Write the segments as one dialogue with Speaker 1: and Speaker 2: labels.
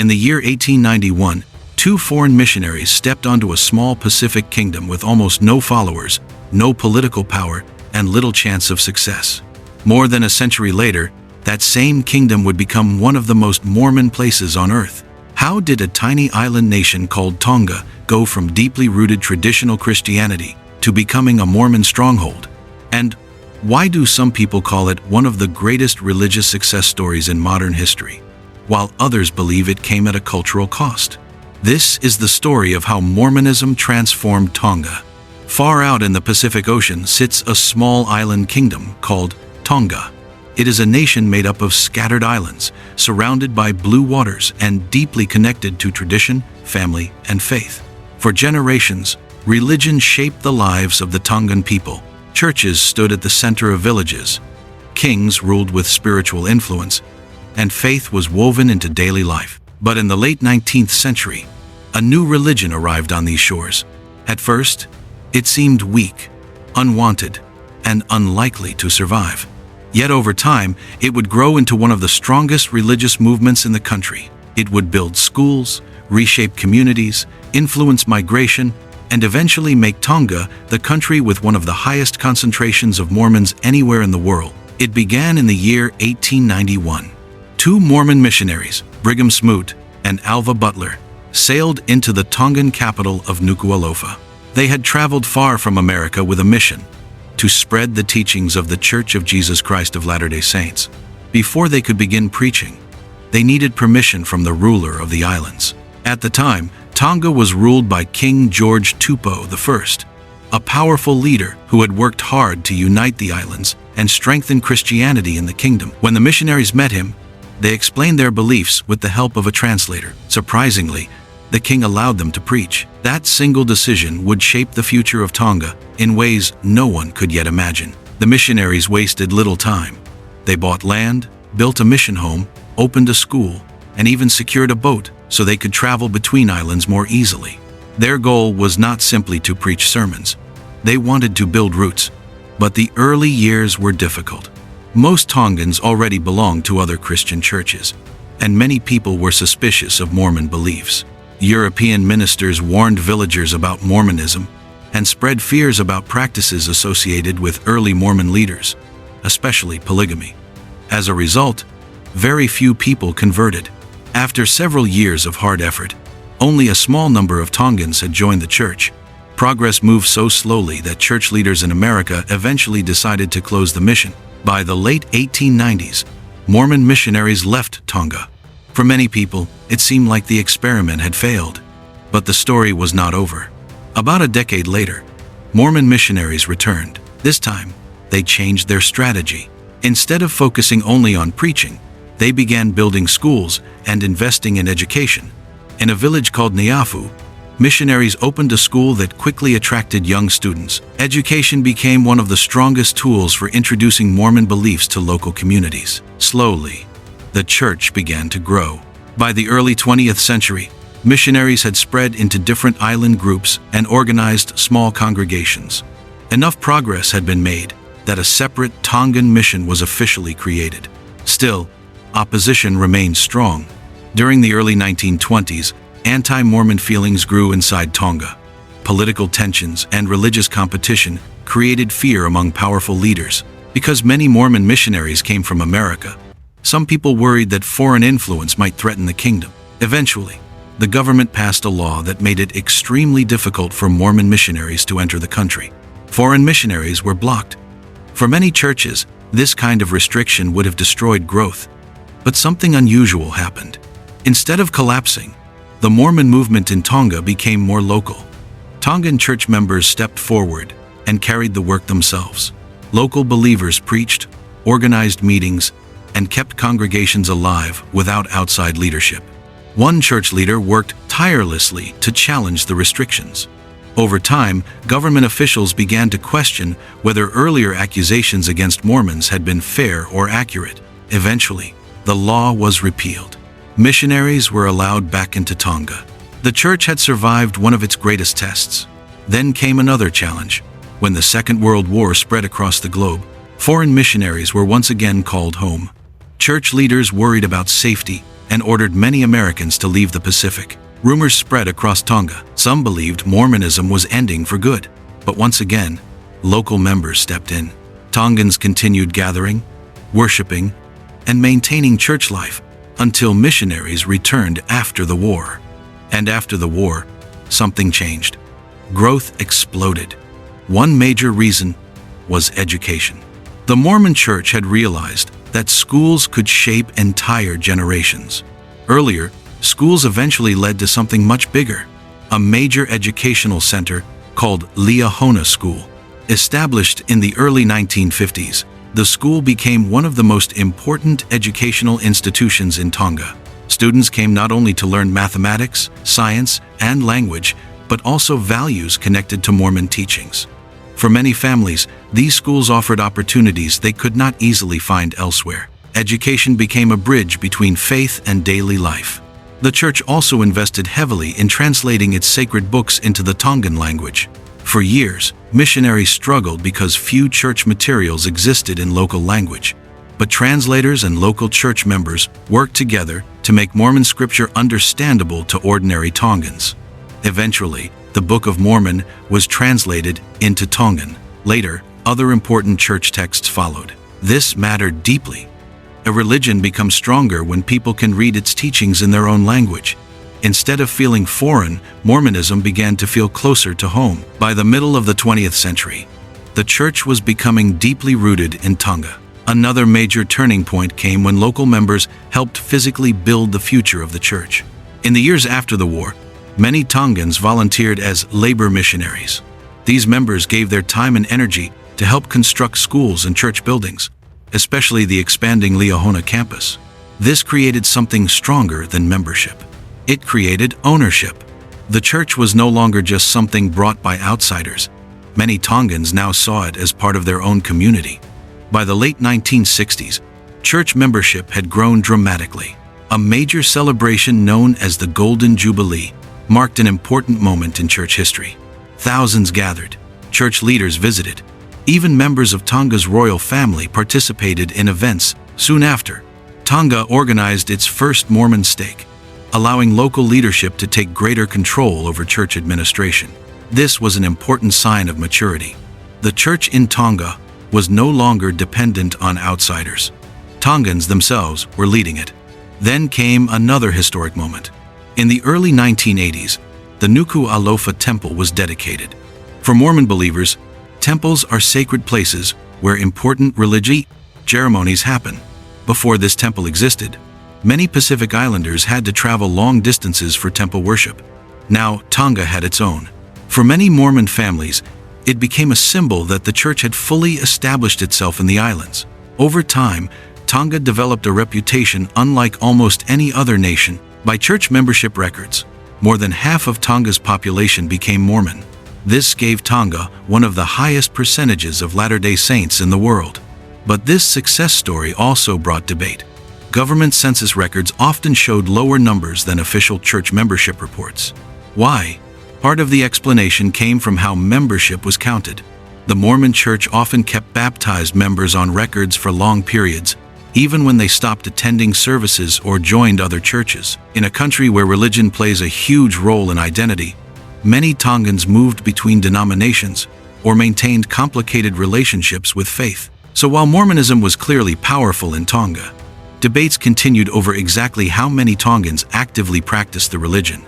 Speaker 1: In the year 1891, two foreign missionaries stepped onto a small Pacific kingdom with almost no followers, no political power, and little chance of success. More than a century later, that same kingdom would become one of the most Mormon places on earth. How did a tiny island nation called Tonga go from deeply rooted traditional Christianity to becoming a Mormon stronghold? And why do some people call it one of the greatest religious success stories in modern history, while others believe it came at a cultural cost? This is the story of how Mormonism transformed Tonga. Far out in the Pacific Ocean sits a small island kingdom called Tonga. It is a nation made up of scattered islands, surrounded by blue waters and deeply connected to tradition, family, and faith. For generations, religion shaped the lives of the Tongan people. Churches stood at the center of villages. Kings ruled with spiritual influence, and faith was woven into daily life. But in the late 19th century, a new religion arrived on these shores. At first, it seemed weak, unwanted, and unlikely to survive. Yet over time, it would grow into one of the strongest religious movements in the country. It would build schools, reshape communities, influence migration, and eventually make Tonga the country with one of the highest concentrations of Mormons anywhere in the world. It began in the year 1891. Two Mormon missionaries, Brigham Smoot and Alva Butler, sailed into the Tongan capital of Nuku'alofa. They had traveled far from America with a mission to spread the teachings of the Church of Jesus Christ of Latter-day Saints. Before they could begin preaching, they needed permission from the ruler of the islands. At the time, Tonga was ruled by King George Tupou I, a powerful leader who had worked hard to unite the islands and strengthen Christianity in the kingdom. When the missionaries met him, they explained their beliefs with the help of a translator. Surprisingly, the king allowed them to preach. That single decision would shape the future of Tonga in ways no one could yet imagine. The missionaries wasted little time. They bought land, built a mission home, opened a school, and even secured a boat so they could travel between islands more easily. Their goal was not simply to preach sermons. They wanted to build roots, but the early years were difficult. Most Tongans already belonged to other Christian churches, and many people were suspicious of Mormon beliefs. European ministers warned villagers about Mormonism and spread fears about practices associated with early Mormon leaders, especially polygamy. As a result, very few people converted. After several years of hard effort, only a small number of Tongans had joined the church. Progress moved so slowly that church leaders in America eventually decided to close the mission. By the late 1890s, Mormon missionaries left Tonga. For many people, it seemed like the experiment had failed. But the story was not over. About a decade later, Mormon missionaries returned. This time, they changed their strategy. Instead of focusing only on preaching, they began building schools and investing in education. In a village called Niafu, missionaries opened a school that quickly attracted young students. Education became one of the strongest tools for introducing Mormon beliefs to local communities. Slowly, the church began to grow. By the early 20th century, missionaries had spread into different island groups and organized small congregations. Enough progress had been made that a separate Tongan mission was officially created. Still, opposition remained strong. During the early 1920s, anti-Mormon feelings grew inside Tonga. Political tensions and religious competition created fear among powerful leaders. Because many Mormon missionaries came from America, some people worried that foreign influence might threaten the kingdom. Eventually, the government passed a law that made it extremely difficult for Mormon missionaries to enter the country. Foreign missionaries were blocked. For many churches, this kind of restriction would have destroyed growth. But something unusual happened. Instead of collapsing, the Mormon movement in Tonga became more local. Tongan church members stepped forward and carried the work themselves. Local believers preached, organized meetings, and kept congregations alive without outside leadership. One church leader worked tirelessly to challenge the restrictions. Over time, government officials began to question whether earlier accusations against Mormons had been fair or accurate. Eventually, the law was repealed. Missionaries were allowed back into Tonga. The church had survived one of its greatest tests. Then came another challenge. When the Second World War spread across the globe, foreign missionaries were once again called home. Church leaders worried about safety and ordered many Americans to leave the Pacific. Rumors spread across Tonga. Some believed Mormonism was ending for good. But once again, local members stepped in. Tongans continued gathering, worshiping, and maintaining church life until missionaries returned after the war. And after the war, something changed. Growth exploded. One major reason was education. The Mormon Church had realized that schools could shape entire generations. Earlier, schools eventually led to something much bigger, a major educational center called Liahona School. Established in the early 1950s, the school became one of the most important educational institutions in Tonga. Students came not only to learn mathematics, science, and language, but also values connected to Mormon teachings. For many families, these schools offered opportunities they could not easily find elsewhere. Education became a bridge between faith and daily life. The church also invested heavily in translating its sacred books into the Tongan language. For years, missionaries struggled because few church materials existed in local language. But translators and local church members worked together to make Mormon scripture understandable to ordinary Tongans. Eventually, the Book of Mormon was translated into Tongan. Later, other important church texts followed. This mattered deeply. A religion becomes stronger when people can read its teachings in their own language. Instead of feeling foreign, Mormonism began to feel closer to home. By the middle of the 20th century, the church was becoming deeply rooted in Tonga. Another major turning point came when local members helped physically build the future of the church. In the years after the war, many Tongans volunteered as labor missionaries. These members gave their time and energy to help construct schools and church buildings, especially the expanding Liahona campus. This created something stronger than membership. It created ownership. The church was no longer just something brought by outsiders. Many Tongans now saw it as part of their own community. By the late 1960s, church membership had grown dramatically. A major celebration known as the Golden Jubilee marked an important moment in church history. Thousands gathered, church leaders visited. Even members of Tonga's royal family participated in events. Soon after, Tonga organized its first Mormon stake, allowing local leadership to take greater control over church administration. This was an important sign of maturity. The church in Tonga was no longer dependent on outsiders. Tongans themselves were leading it. Then came another historic moment. In the early 1980s, the Nuku Alofa Temple was dedicated. For Mormon believers, temples are sacred places where important religious ceremonies happen. Before this temple existed, many Pacific Islanders had to travel long distances for temple worship. Now, Tonga had its own. For many Mormon families, it became a symbol that the church had fully established itself in the islands. Over time, Tonga developed a reputation unlike almost any other nation. By church membership records, more than half of Tonga's population became Mormon. This gave Tonga one of the highest percentages of Latter-day Saints in the world. But this success story also brought debate. Government census records often showed lower numbers than official church membership reports. Why? Part of the explanation came from how membership was counted. The Mormon Church often kept baptized members on records for long periods, even when they stopped attending services or joined other churches. In a country where religion plays a huge role in identity, many Tongans moved between denominations or maintained complicated relationships with faith. So while Mormonism was clearly powerful in Tonga, debates continued over exactly how many Tongans actively practiced the religion.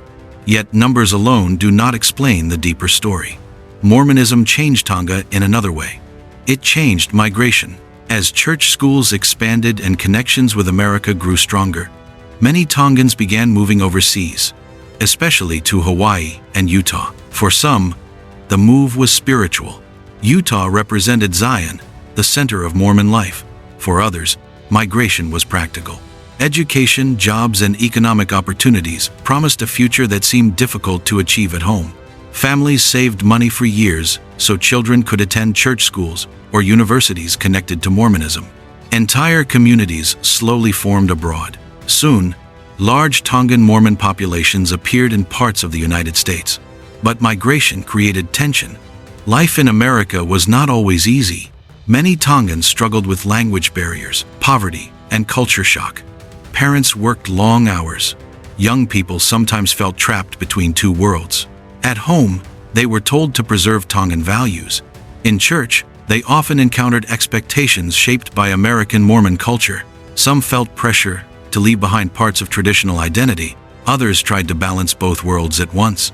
Speaker 1: Yet numbers alone do not explain the deeper story. Mormonism changed Tonga in another way. It changed migration. As church schools expanded and connections with America grew stronger, many Tongans began moving overseas, especially to Hawaii and Utah. For some, the move was spiritual. Utah represented Zion, the center of Mormon life. For others, migration was practical. Education, jobs, and economic opportunities promised a future that seemed difficult to achieve at home. Families saved money for years so children could attend church schools or universities connected to Mormonism. Entire communities slowly formed abroad. Soon, large Tongan Mormon populations appeared in parts of the United States. But migration created tension. Life in America was not always easy. Many Tongans struggled with language barriers, poverty, and culture shock. Parents worked long hours. Young people sometimes felt trapped between two worlds. At home, they were told to preserve Tongan values. In church, they often encountered expectations shaped by American Mormon culture. Some felt pressure to leave behind parts of traditional identity. Others tried to balance both worlds at once.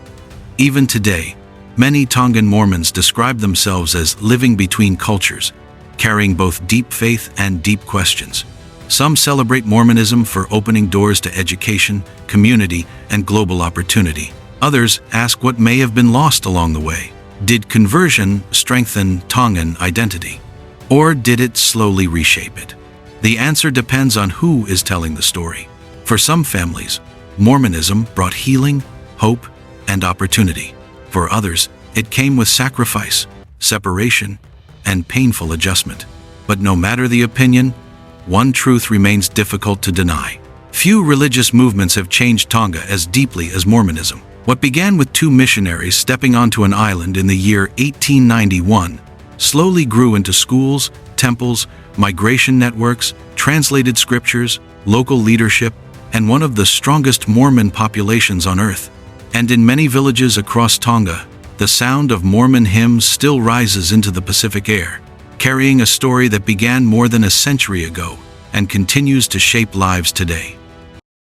Speaker 1: Even today, many Tongan Mormons describe themselves as living between cultures, carrying both deep faith and deep questions. Some celebrate Mormonism for opening doors to education, community, and global opportunity. Others ask what may have been lost along the way. Did conversion strengthen Tongan identity? Or did it slowly reshape it? The answer depends on who is telling the story. For some families, Mormonism brought healing, hope, and opportunity. For others, it came with sacrifice, separation, and painful adjustment. But no matter the opinion, one truth remains difficult to deny. Few religious movements have changed Tonga as deeply as Mormonism. What began with two missionaries stepping onto an island in the year 1891 slowly grew into schools, temples, migration networks, translated scriptures, local leadership, and one of the strongest Mormon populations on earth. And in many villages across Tonga, the sound of Mormon hymns still rises into the Pacific air, carrying a story that began more than a century ago and continues to shape lives today.